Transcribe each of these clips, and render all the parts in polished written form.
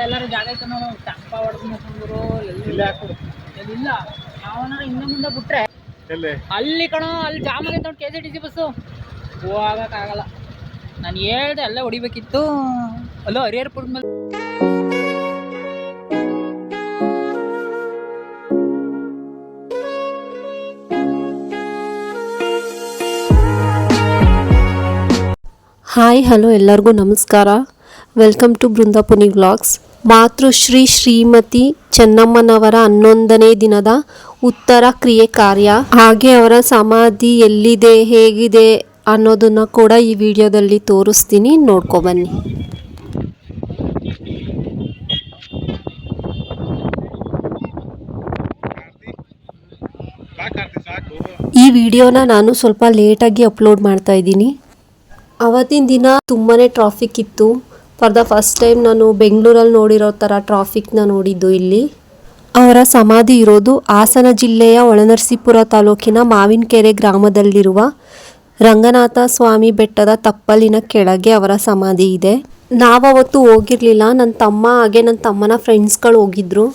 ಎಲ್ಲರೂ ಜಾಗ ಐತೆ ನೋಡು ಟಂಪ ಹೊಡೆದ್ರು ಎಲ್ಲಿಲ್ಲ ಅವನ ಹಿಂದೆ ಮುಂದೆ ಬಿಟ್ರೆ ಅಲ್ಲಿ ಕಣೋ ಅಲ್ಲಿ ಜಾಮ್ ಆಗೈತೆ ನೋಡಿ KSRTC ಬಸ್ಸು ಹೋಗಕ್ಕಾಗಲ್ಲ. ನಾನು ಹೇಳ್ದೆ ಅಲ್ಲೇ ಹೊಡಿಬೇಕಿತ್ತು. ಅಲ್ಲೋ ಹರಿಹರಪುರದ ಮೇಲೆ ಹಾಯ್ ಹಲೋ ಎಲ್ಲರಿಗೂ ನಮಸ್ಕಾರ. Welcome to Brindapuni vlogs. ಮಾತೃಶ್ರೀ ಶ್ರೀಮತಿ ಚೆನ್ನಮ್ಮನವರ 11ನೇ ದಿನದ ಉತ್ತರ ಕ್ರಿಯೆ ಕಾರ್ಯ, ಹಾಗೆ ಅವರ ಸಮಾಧಿ ಎಲ್ಲಿದೆ ಹೇಗಿದೆ ಅನ್ನೋದನ್ನ ಕೂಡ ಈ ವಿಡಿಯೋದಲ್ಲಿ ತೋರಿಸ್ತೀನಿ, ನೋಡ್ಕೊಬನ್ನಿ. ಈ ವಿಡಿಯೋನ ನಾನು ಸ್ವಲ್ಪ ಲೇಟಾಗಿ ಅಪ್ಲೋಡ್ ಮಾಡ್ತಾ ಇದ್ದೀನಿ. ಅವತ್ತಿನ ದಿನ ತುಂಬಾ ಟ್ರಾಫಿಕ್ ಇತ್ತು. ಫಾರ್ ದ ಫಸ್ಟ್ ಟೈಮ್ ನಾನು ಬೆಂಗಳೂರಲ್ಲಿ ನೋಡಿರೋ ಥರ ಟ್ರಾಫಿಕ್ನ ನೋಡಿದ್ದು ಇಲ್ಲಿ. ಅವರ ಸಮಾಧಿ ಇರೋದು ಹಾಸನ ಜಿಲ್ಲೆಯ ಒಳನರಸೀಪುರ ತಾಲೂಕಿನ ಮಾವಿನಕೆರೆ ಗ್ರಾಮದಲ್ಲಿರುವ ರಂಗನಾಥ ಸ್ವಾಮಿ ಬೆಟ್ಟದ ತಪ್ಪಲಿನ ಕೆಳಗೆ ಅವರ ಸಮಾಧಿ ಇದೆ. ನಾವವತ್ತು ಹೋಗಿರಲಿಲ್ಲ, ನನ್ನ ತಮ್ಮ ಹಾಗೆ ನನ್ನ ತಮ್ಮನ ಫ್ರೆಂಡ್ಸ್ಗಳು ಹೋಗಿದ್ರು.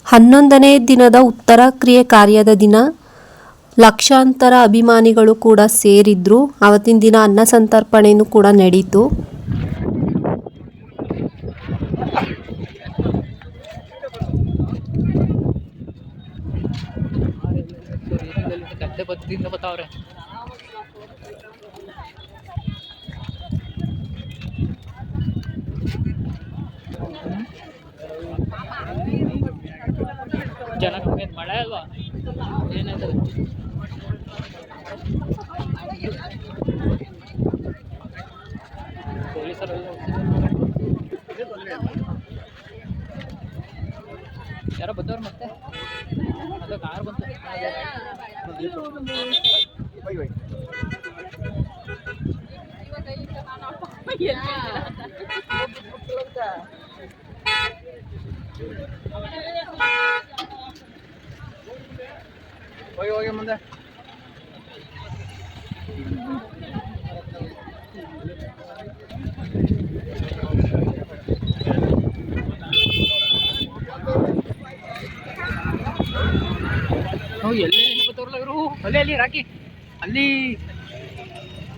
11ನೇ ದಿನದ ಉತ್ತರ ಕ್ರಿಯೆ ಕಾರ್ಯದ ದಿನ ಲಕ್ಷಾಂತರ ಅಭಿಮಾನಿಗಳು ಕೂಡ ಸೇರಿದ್ರು. ಅವತ್ತಿನ ದಿನ ಅನ್ನ ಸಂತರ್ಪಣೆಯೂ ಕೂಡ ನಡೀತು. ಜನ ಮಳೆ ಅಲ್ವಾ ಏನಾಯ್ತದೆ. ಪೊಲೀಸರೆಲ್ಲ ಯಾರೋ ಬಂದವ್ರು ಮತ್ತೆ ಅದು ಕಾರ್ ಬಂತು. ಹೋಗಿ ಮುಂದೆ ಎಲ್ಲೇ ಬತ್ತವ್ರಲ್ಲ ಇವರು. ಅಲ್ಲಿ ರಾಕಿ ಅಲ್ಲಿ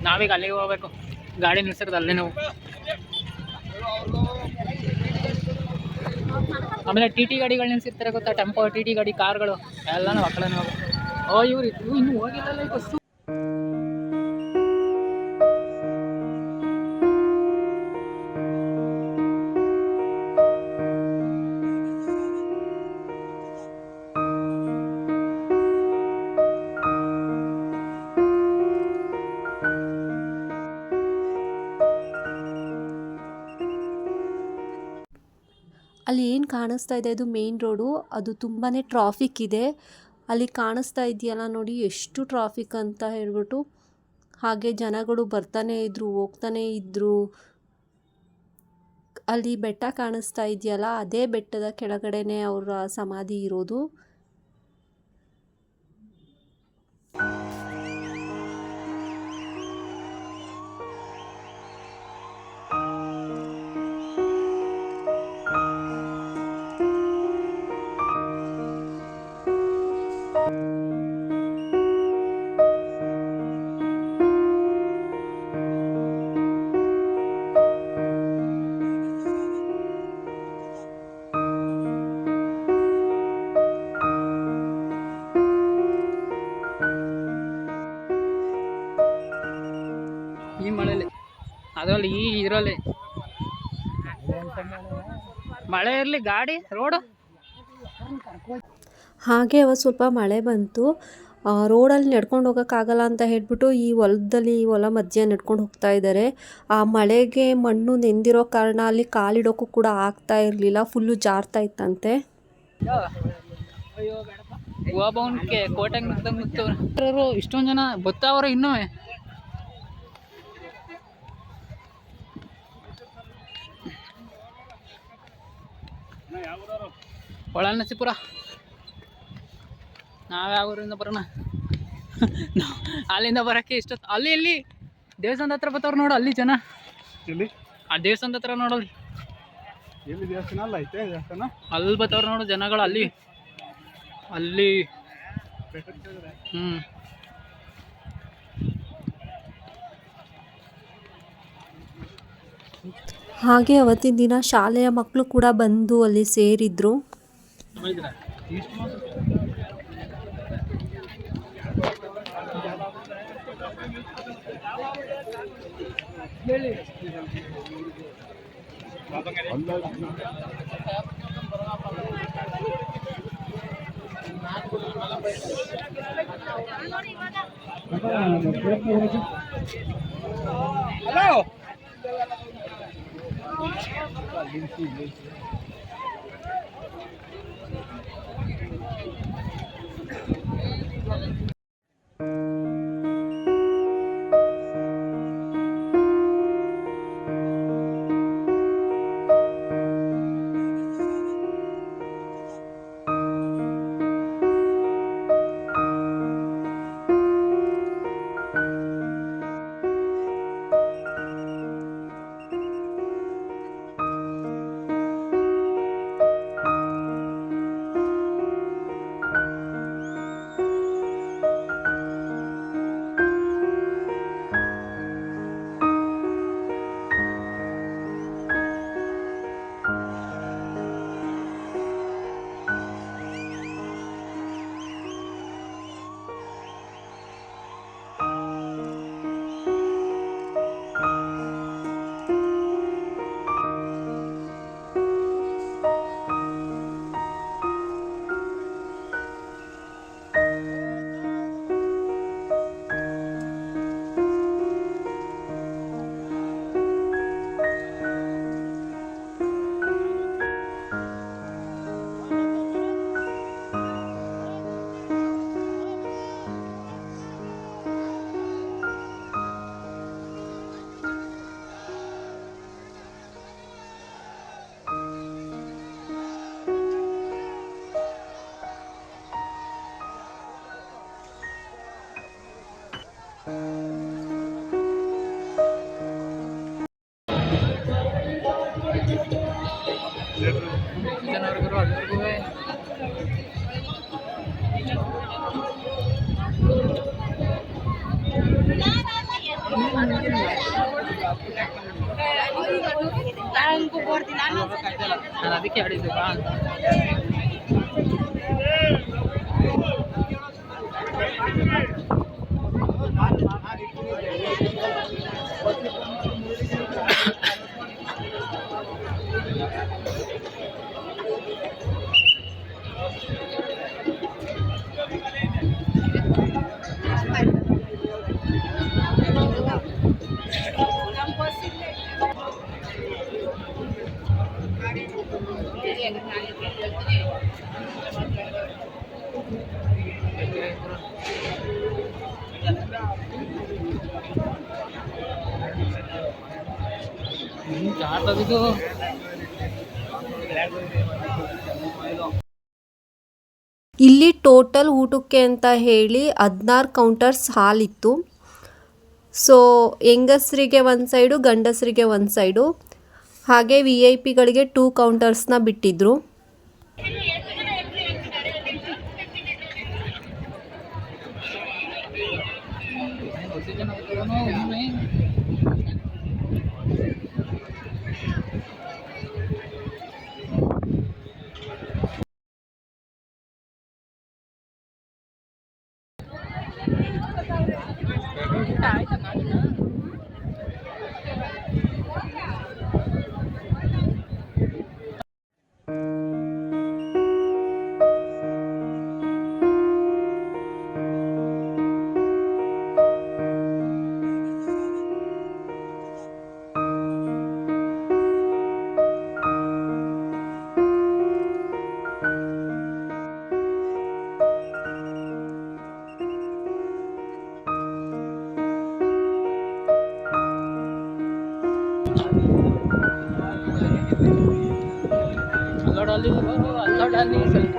ನಾವೀಗ ಅಲ್ಲಿಗೆ ಹೋಗ್ಬೇಕು. ಗಾಡಿ ನಿಲ್ಸಿರೋದು ಅಲ್ಲೇ ನಾವು. ಆಮೇಲೆ TT ಗಾಡಿಗಳು ನಿಲ್ಸಿರ್ತಾರೆ ಗೊತ್ತಾ, ಟೆಂಪೋ TT ಗಾಡಿ ಕಾರ್ಗಳು ಎಲ್ಲ ನಾವು ಆ ಕಡೆ ಹೋಗ್ಬೇಕು. ಇವ್ರು ಇನ್ನೂ ಹೋಗಿಲ್ಲಲ್ಲ ಈ ಬಸ್ಸು. ಅಲ್ಲಿ ಏನು ಕಾಣಿಸ್ತಾ ಇದೆ ಇದು ಮೇನ್ ರೋಡು. ಅದು ತುಂಬಾ ಟ್ರಾಫಿಕ್ ಇದೆ. ಅಲ್ಲಿ ಕಾಣಿಸ್ತಾ ಇದೆಯಲ್ಲ ನೋಡಿ ಎಷ್ಟು ಟ್ರಾಫಿಕ್ ಅಂತ ಹೇಳ್ಬಿಟ್ಟು. ಹಾಗೆ ಜನಗಳು ಬರ್ತಾನೆ ಇದ್ರು ಹೋಗ್ತಾನೆ ಇದ್ರು. ಅಲ್ಲಿ ಬೆಟ್ಟ ಕಾಣಿಸ್ತಾ ಇದೆಯಲ್ಲ ಅದೇ ಬೆಟ್ಟದ ಕೆಳಗಡೆನೆ ಅವರ ಸಮಾಧಿ ಇರೋದು. ಈ ಮಳೆಯಲ್ಲಿ ಅದರಲ್ಲಿ ಈ ಇದರಲ್ಲಿ ಮಳೆ ಇರಲಿ ಗಾಡಿ ರೋಡು. ಹಾಗೆ ಅವತ್ತು ಸ್ವಲ್ಪ ಮಳೆ ಬಂತು. ರೋಡಲ್ಲಿ ನಡ್ಕೊಂಡು ಹೋಗೋಕ್ಕಾಗಲ್ಲ ಅಂತ ಹೇಳ್ಬಿಟ್ಟು ಈ ಹೊಲ ಮಧ್ಯೆ ನಡ್ಕೊಂಡು ಹೋಗ್ತಾ ಇದ್ದಾರೆ. ಆ ಮಳೆಗೆ ಮಣ್ಣು ನೆಂದಿರೋ ಕಾರಣ ಅಲ್ಲಿ ಕಾಲಿಡೋಕ್ಕೂ ಕೂಡ ಆಗ್ತಾ ಇರಲಿಲ್ಲ, ಫುಲ್ಲು ಜಾರ್ತಾ ಇತ್ತಂತೆ. ಕೋಟೆ ಇಷ್ಟೊಂದು ಜನ ಗೊತ್ತವ್ರೆ ಇನ್ನೂ. ಒಳನರಸೀಪುರ. ನಾವ್ಯಾವ ಊರಿಂದ ಬರೋಣ? ಅಲ್ಲಿಂದ ಬರೋಕ್ಕೆ ಇಷ್ಟೊತ್ತು. ಅಲ್ಲಿ ದೇವಸ್ಥಾನದ ಹತ್ರ ಬರ್ತಾವ್ರು ನೋಡು, ಅಲ್ಲಿ ಜನ. ಆ ದೇವಸ್ಥಾನದ ಹತ್ರ ನೋಡಲ್ಲಿ ಎಲ್ಲಿ ದೇವಸ್ಥಾನ ಅಲ್ಲ ಐತೆ ದೇವಸ್ಥಾನ ಅಲ್ಲಿ ಬರ್ತಾವ್ರು ನೋಡು ಜನಗಳು ಅಲ್ಲಿ ಅಲ್ಲಿ ಹಾಗೆ ಅವತ್ತಿನ ದಿನ ಶಾಲೆಯ ಮಕ್ಕಳು ಕೂಡ ಬಂದು ಅಲ್ಲಿ ಸೇರಿದ್ರು. ಹಲೋ ಜನರಿಗೂ ಅಲ್ಲಿಗೂ ನಾನು ಅದಕ್ಕೆ ಹೇಳಿದ್ದು ಬಾ ಅಂತ. ಇದು ಇಲ್ಲಿ ಟೋಟಲ್ ಊಟಕ್ಕೆ ಅಂತ ಹೇಳಿ 16 ಕೌಂಟರ್ಸ್ ಹಾಲಿತ್ತು. ಸೊ ಹೆಂಗಸರಿಗೆ ಒಂದು ಸೈಡು ಗಂಡಸರಿಗೆ ಒಂದು ಸೈಡು, ಹಾಗೆ VIP ಗಳಿಗೆ 2 ಕೌಂಟರ್ಸ್ನ ಬಿಟ್ಟಿದ್ರು. ಅಲ್ಲೋಡಲ್ಲಿ ಸ್ವಲ್ಪ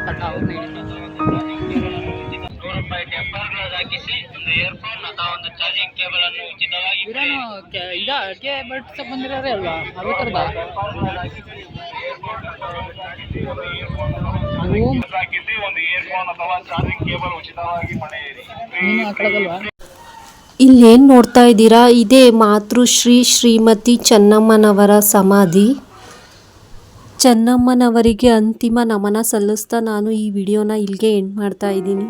ಕಟಾವು ₹100 ಟೆಂಪರ್ ಗ್ಲಾಸ್ ಹಾಕಿಸಿ ಇದಕ್ಕೆ ಬಟ್ಸ್ ಬಂದಿರೋದೇ ಅಲ್ವಾ ಅದು ಥರದ ನೀನು ಹಾಕೊಳ್ಳೋದಲ್ವಾ? ಇಲ್ಲೇನು ನೋಡ್ತಾ ಇದ್ದೀರಾ, ಇದೇ ಮಾತೃಶ್ರೀ ಶ್ರೀಮತಿ ಚೆನ್ನಮ್ಮನವರ ಸಮಾಧಿ. ಚೆನ್ನಮ್ಮನವರಿಗೆ ಅಂತಿಮ ನಮನ ಸಲ್ಲಿಸ್ತಾ ನಾನು ಈ ವಿಡಿಯೋನ ಇಲ್ಲಿಗೆ ಎಂಡ್ ಮಾಡ್ತಾ ಇದ್ದೀನಿ.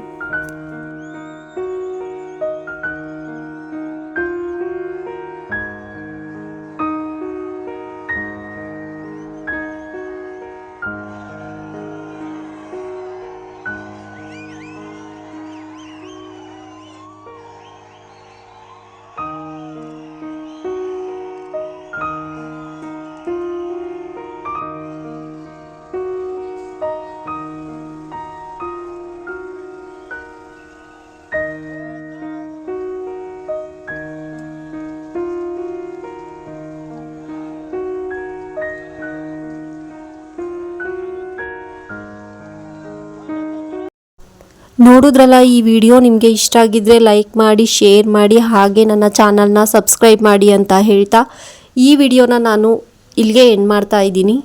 ನೋಡಿದ್ರಲ್ಲ, ಈ ವಿಡಿಯೋ ನಿಮಗೆ ಇಷ್ಟ ಆಗಿದ್ರೆ ಲೈಕ್ ಮಾಡಿ, ಶೇರ್ ಮಾಡಿ, ಹಾಗೆ ನನ್ನ ಚಾನಲ್ನ ಸಬ್ಸ್ಕ್ರೈಬ್ ಮಾಡಿ ಅಂತ ಹೇಳ್ತಾ ಈ ವಿಡಿಯೋನ ನಾನು ಇಲ್ಲಿಗೆ ಎಂಡ್ ಮಾಡ್ತಾ ಇದ್ದೀನಿ.